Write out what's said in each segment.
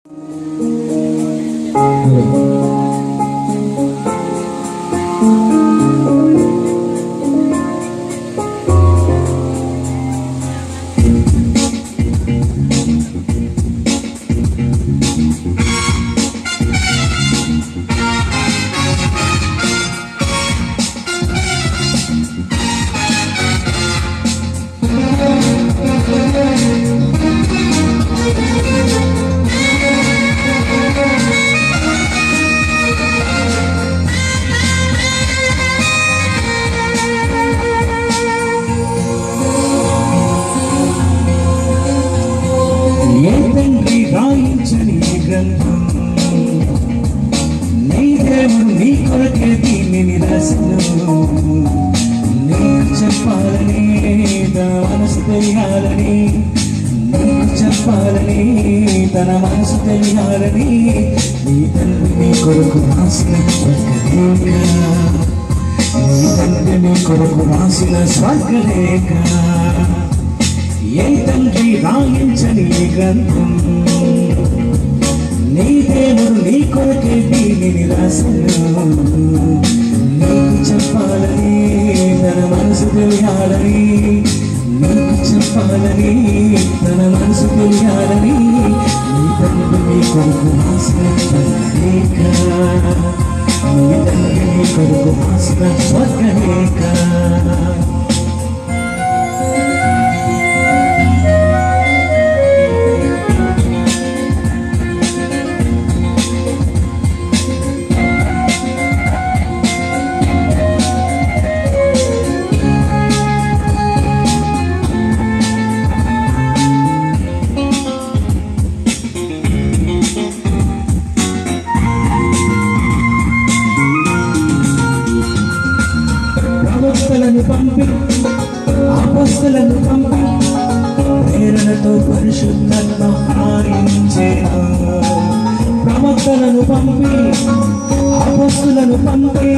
నీ దేవుడు నీ కొరకే దీనిని రాసను. నీకు చెప్పాలని తన మనసు తెలియాలని, నీకు చెప్పాలని తన మనసు తెలియాలని నీ తండ్రి నీ కొరకు రాసిన స్వర్గలేఖ, నీ తండ్రి నీ కొరకు రాసిన స్వర్గలేఖ. ఏ తండ్రి రాయించని గ్రంథం, నీ దేవుడు నీ కొరకే దీనిని రాసను. నీకు చెప్పాలని తన మనసు తెలియాలని, నీకు చెప్పాలని తన మనసు తెలియాలని నీ తండ్రి నీ కొరకు రాసిన స్వర్గలేఖ, నీ తండ్రి నీ కొరకు రాసిన స్వర్గలేఖ. అపొస్తలులను పంపి ప్రేరణతో పరిశుద్ధాత్మ ఆయించెను. ప్రవక్తలను పంపి అపొస్తలులను పంపి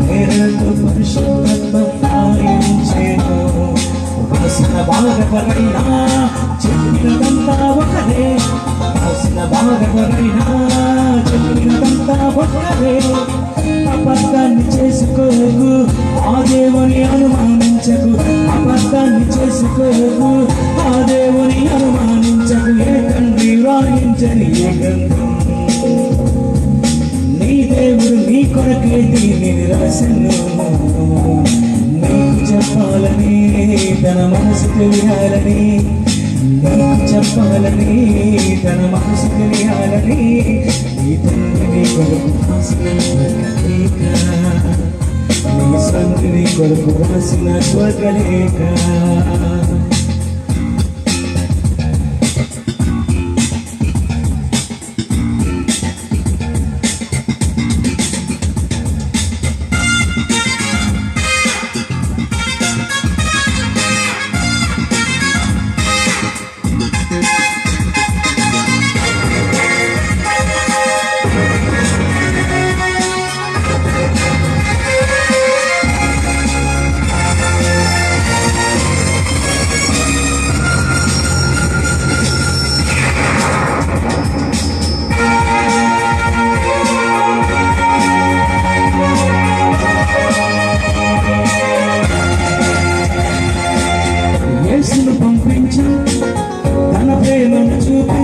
ప్రేరణతో పరిశుద్ధాత్మ ఆయించెను. రాసిన భాగవరైనా చెప్పినదంతా ఒకరే, రాసిన భాగవరైనా చెప్పినదంతా ఒకరే. అబద్ధాన్ని చేసుకోకు, ఆ దేవుని అనుమానించకు, అబద్ధాన్ని చేసుకోకు, ఆ దేవుని అనుమానించకు. ఏ తండ్రి వ్రాయించని ఏ గ్రంథం, నీ దేవుడు నీ కొరకే దీనిని రాసెను. నీకు చెప్పాలని తన మనసు తెలియాలని, నీకు చెప్పాలని తన మనసు తెలియాలని నీ తండ్రి నీ కొరకు రాసిన స్వర్గలేఖ, నీ తండ్రి నీ కొరకు రాసిన స్వర్గలేఖ. పంపించు తన ప్రేమను చూపి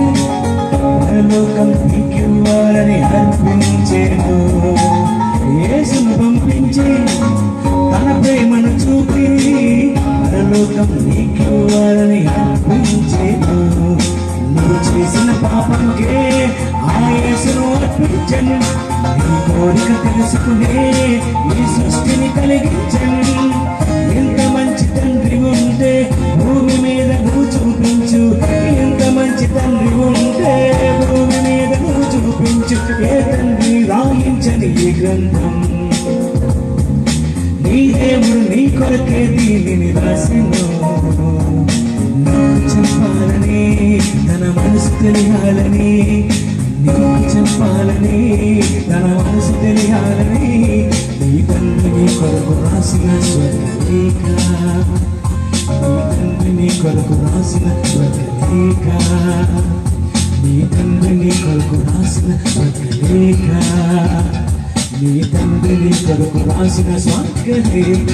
పరలోకం నీకివ్వాలని అర్పించెను. యేసును పంపించి తన ప్రేమను చూపి పరలోకం నీకివ్వాలని అర్పించెను. నువ్వు చేసిన పాపంకే ఆ యేసును అర్పించెను. నీ కోరిక తెలుసుకునే ఈ సృష్టిని కలిగించెను. ఎంత మంచి తండ్రి ఉంటే భూమి మీద నువ్వు చూపించు, ఎంత మంచి తండ్రి ఉంటే భూమి మీద నువ్వు చూపించు. ఏ తండ్రి రాయించని ఈ గ్రంథం, నీ దేవుడు నీ కొరకే దీనిని రాసెను. నీకు చెప్పాలని తన మనసు తెలియాలని, నీకు చెప్పాలని తన మనసు తెలియాలని నీ తండ్రి నీ కొరకు రాసిన స్వర్గలేఖ, నీ తండ్రి నీ కొరకు రాసిన స్వర్గలేఖ. నీ తండ్రిని కొరకు రాసిన స్వర్గలేఖ నీ తండ్రిని కొరకు రాసిన స్వర్గలేఖ